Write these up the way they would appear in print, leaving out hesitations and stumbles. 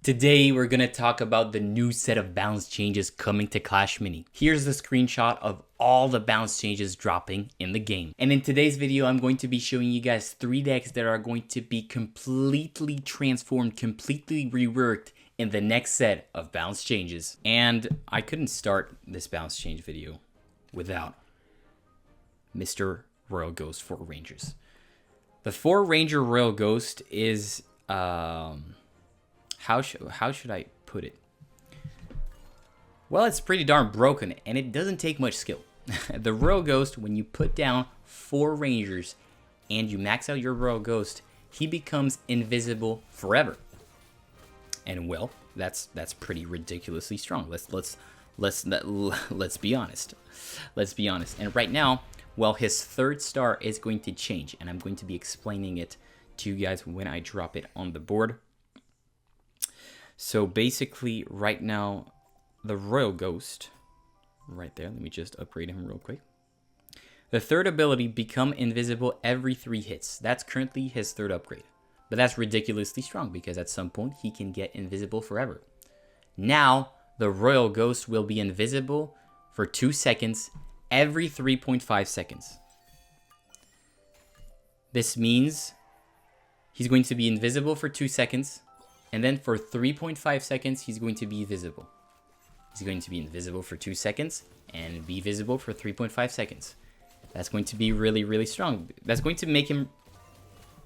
Today, we're going to talk about the new set of balance changes coming to Clash Mini. Here's the screenshot of all the balance changes dropping in the game. And in today's video, I'm going to be showing you guys 3 decks that are going to be completely transformed, completely reworked in the next set of balance changes. And I couldn't start this balance change video without Mr. Royal Ghost 4 Rangers. The 4 Ranger Royal Ghost is... How should I put it? Well, it's pretty darn broken, and it doesn't take much skill. The Royal Ghost, when you put down 4 Rangers and you max out your Royal Ghost, he becomes invisible forever. And well, that's pretty ridiculously strong. Let's be honest. Let's be honest. And right now, well, his 3rd star is going to change, and I'm going to be explaining it to you guys when I drop it on the board. So basically, right now, the Royal Ghost, right there, let me just upgrade him real quick. The 3rd ability, become invisible every 3 hits. That's currently his 3rd upgrade. But that's ridiculously strong because at some point, he can get invisible forever. Now, the Royal Ghost will be invisible for 2 seconds every 3.5 seconds. This means he's going to be invisible for 2 seconds. And then for 3.5 seconds, he's going to be visible. He's going to be invisible for 2 seconds and be visible for 3.5 seconds. That's going to be really, really strong. That's going to make him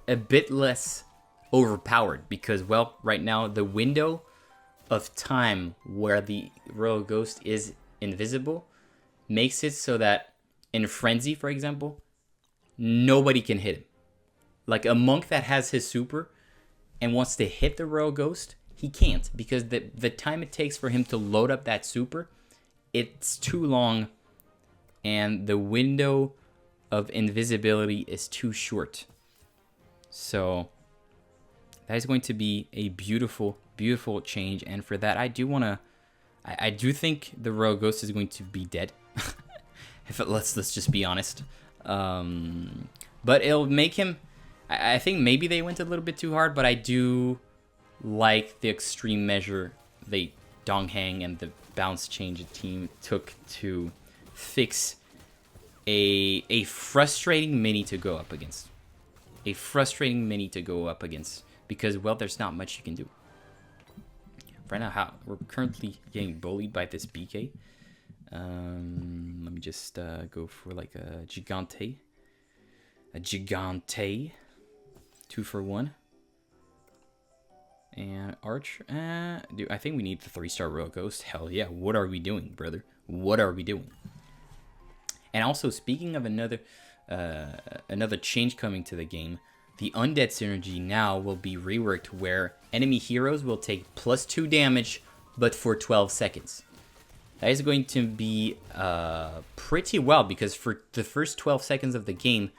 a bit less overpowered because, well, right now, the window of time where the Royal Ghost is invisible makes it so that in Frenzy, for example, nobody can hit him. Like a monk that has his super and wants to hit the Royal Ghost, he can't because the time it takes for him to load up that super, it's too long and the window of invisibility is too short. So that is going to be a beautiful, beautiful change. And for that, I do think the Royal Ghost is going to be dead. Let's just be honest. But it'll make him... I think maybe they went a little bit too hard, but I do like the extreme measure Donghang and the balance change team took to fix a frustrating mini to go up against. A frustrating mini to go up against because, well, there's not much you can do. Right now, we're currently getting bullied by this BK. Let me just go for like a Gigante. A Gigante. 2 for 1. And Arch. Dude, I think we need the 3-star Royal Ghost. Hell yeah. What are we doing, brother? What are we doing? And also, speaking of another change coming to the game, the Undead synergy now will be reworked where enemy heroes will take +2 damage, but for 12 seconds. That is going to be pretty well because for the first 12 seconds of the game,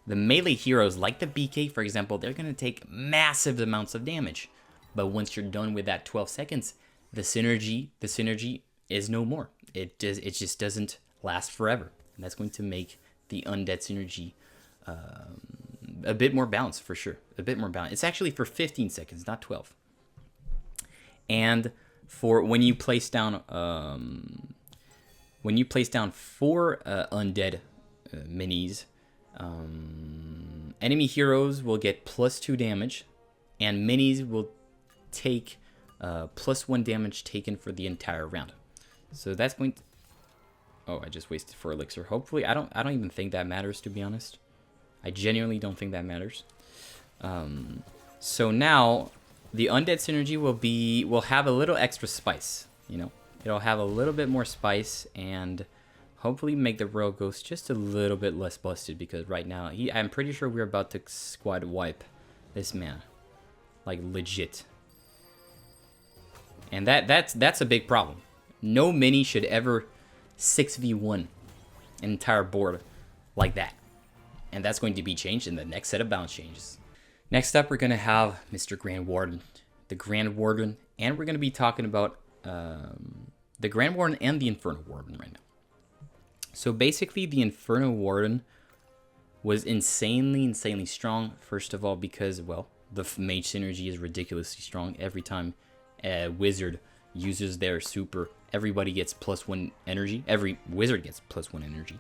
the melee heroes, like the BK, for example, they're going to take massive amounts of damage. But once you're done with that 12 seconds, the synergy is no more. It just doesn't last forever. And that's going to make the Undead synergy a bit more balanced, for sure. A bit more balanced. It's actually for 15 seconds, not 12. And for when you place down 4 Undead minis, enemy heroes will get +2 damage, and minis will take +1 damage taken for the entire round. So that's going to... Oh, I just wasted 4 elixir. Hopefully, I don't even think that matters, to be honest. I genuinely don't think that matters. So now the Undead synergy will have a little extra spice. You know, it'll have a little bit more spice and hopefully make the Royal Ghost just a little bit less busted because right now I'm pretty sure we're about to squad wipe this man, like legit. And that's a big problem. No mini should ever 6v1 an entire board like that. And that's going to be changed in the next set of balance changes. Next up, we're going to have Mr. Grand Warden, the Grand Warden, and we're going to be talking about the Grand Warden and the Inferno Warden right now. So basically, the Inferno Warden was insanely strong. First of all, because, well, the mage synergy is ridiculously strong every time a wizard uses their super, everybody gets +1 energy. Every wizard gets +1 energy.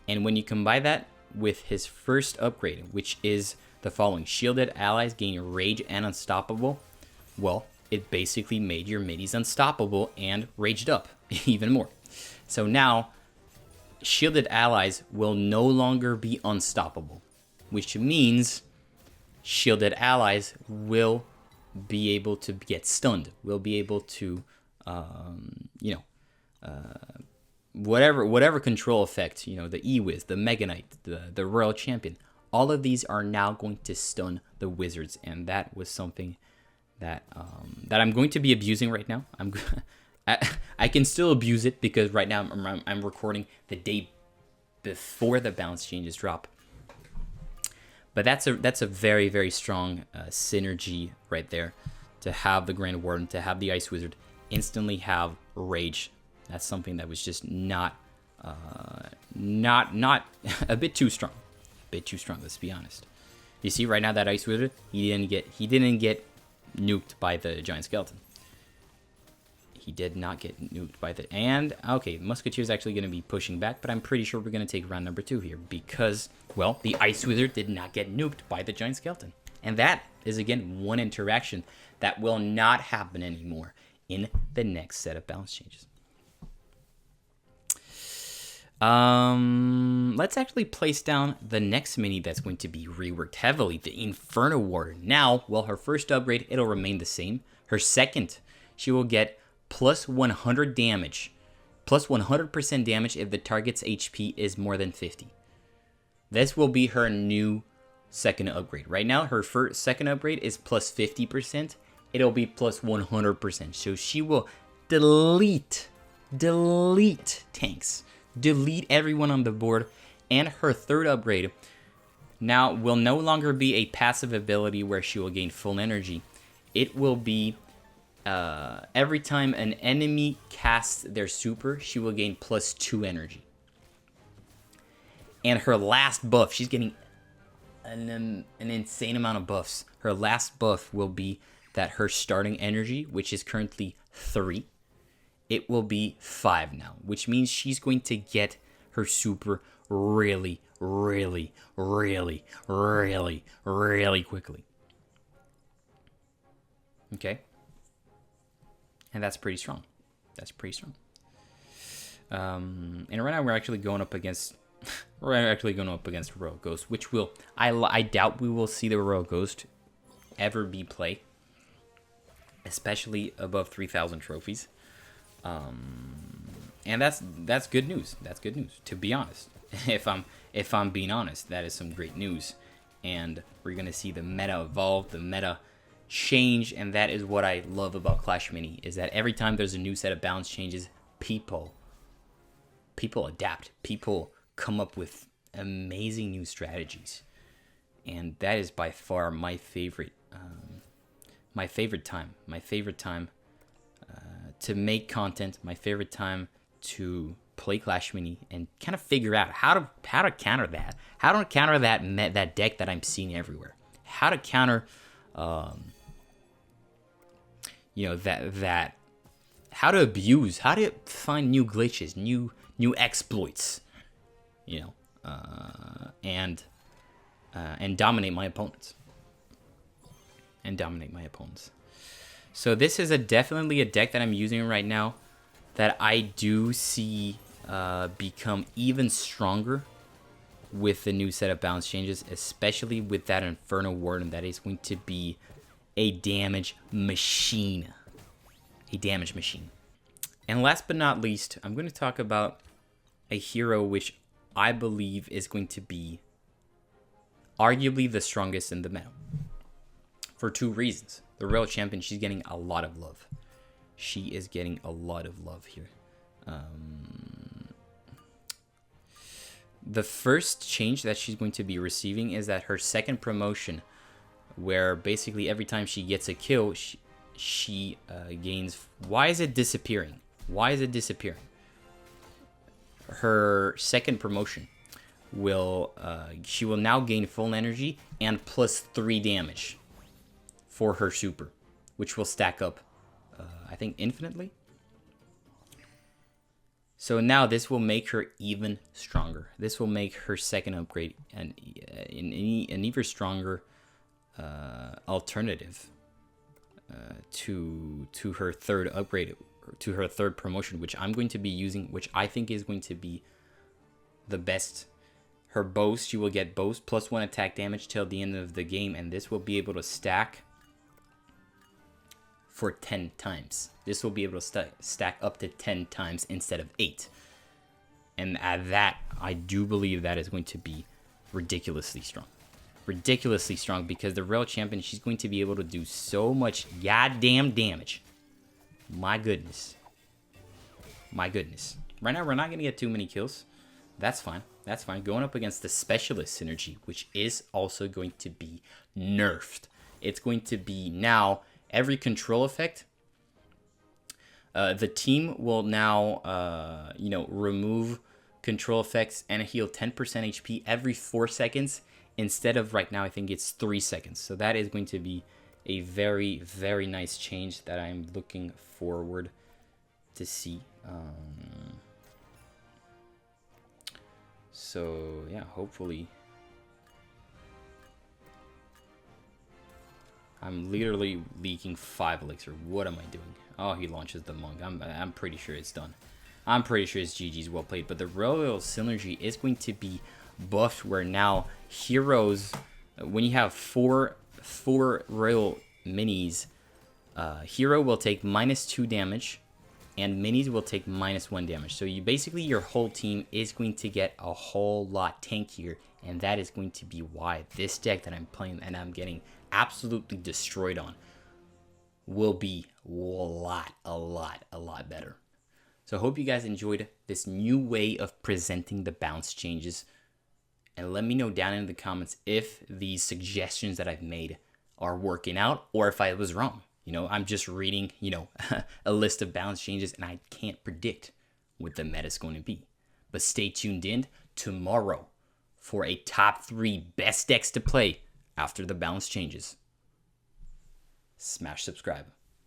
And when you combine that with his first upgrade, which is the following: shielded allies gain rage and unstoppable, well, it basically made your middies unstoppable and raged up even more. So now, shielded allies will no longer be unstoppable, which means shielded allies will be able to get stunned, will be able to, whatever control effect, the E-Wiz, the Mega Knight, the Royal Champion, all of these are now going to stun the wizards, and that was something that I'm going to be abusing right now. I can still abuse it because right now I'm recording the day before the balance changes drop. But that's a very, very strong synergy right there, to have the Grand Warden, to have the Ice Wizard instantly have rage. That's something that was just not a bit too strong. A bit too strong, let's be honest. You see right now that Ice Wizard, he didn't get nuked by the Giant Skeleton. He did not get nuked by the... And, okay, Musketeer is actually going to be pushing back, but I'm pretty sure we're going to take round number 2 here because, well, the Ice Wizard did not get nuked by the Giant Skeleton. And that is, again, one interaction that will not happen anymore in the next set of balance changes. Let's actually place down the next mini that's going to be reworked heavily, the Inferno Warden. Now, well, her first upgrade, it'll remain the same. Her second, she will get +100 damage, +100% damage if the target's HP is more than 50. This will be her new second upgrade. Right now, her second upgrade is +50%. It'll be +100%. So she will delete tanks, delete everyone on the board, and her third upgrade now will no longer be a passive ability where she will gain full energy. It will be every time an enemy casts their super, she will gain +2 energy. And her last buff, she's getting an insane amount of buffs. Her last buff will be that her starting energy, which is currently 3, it will be 5 now, which means she's going to get her super really, really, really, really, really quickly. Okay? And that's pretty strong. That's pretty strong. And right now we're actually going up against Royal Ghost, which will I doubt we will see the Royal Ghost ever be played, especially above 3,000 trophies. And that's good news. That's good news. To be honest, if I'm being honest, that is some great news. And we're gonna see the meta evolve, the meta change, and that is what I love about Clash Mini, is that every time there's a new set of balance changes, people adapt, people come up with amazing new strategies, and that is by far my favorite time to make content, my favorite time to play Clash Mini and kind of figure out how to counter that, that deck that I'm seeing everywhere, how to counter that how to abuse, how to find new glitches, new exploits, and dominate my opponents. So this is definitely a deck that I'm using right now that I do see become even stronger with the new set of balance changes, especially with that Inferno Warden that is going to be a damage machine. And last but not least, I'm going to talk about a hero which I believe is going to be arguably the strongest in the meta. For 2 reasons. The Royal Champion, she's getting a lot of love. She is getting a lot of love here. The first change that she's going to be receiving is that her second promotion, where basically every time she gets a kill, she gains... Why is it disappearing? Her second promotion will... she will now gain full energy and +3 damage for her super, which will stack up I think infinitely. So now this will make her even stronger. This will make her second upgrade an even stronger alternative to her third upgrade, to her third promotion, which I'm going to be using, which I think is going to be the best. Her boast, she will get boast plus 1 attack damage till the end of the game, and this will be able to stack for 10 times. This will be able to stack up to 10 times instead of 8. And at that, I do believe that is going to be ridiculously strong. Ridiculously strong, because the Rail Champion, she's going to be able to do so much goddamn damage. My goodness. My goodness. Right now, we're not going to get too many kills. That's fine. That's fine. Going up against the Specialist synergy, which is also going to be nerfed. It's going to be now every control effect. The team will now, remove control effects and heal 10% HP every 4 seconds. Instead of right now, I think it's 3 seconds. So that is going to be a very, very nice change that I'm looking forward to see. So yeah, hopefully. I'm literally leaking 5 elixir. What am I doing? Oh, he launches the monk. I'm pretty sure it's done. I'm pretty sure it's GG's, well played. But the Royal Synergy is going to be buffed, where now heroes, when you have four Royal Minis, hero will take -2 damage, and minis will take -1 damage. So you basically, your whole team is going to get a whole lot tankier, and that is going to be why this deck that I'm playing and I'm getting absolutely destroyed on will be a lot better. So I hope you guys enjoyed this new way of presenting the bounce changes, and let me know down in the comments if these suggestions that I've made are working out or if I was wrong. I'm just reading, a list of balance changes, and I can't predict what the meta is going to be. But stay tuned in tomorrow for a top 3 best decks to play after the balance changes. Smash subscribe.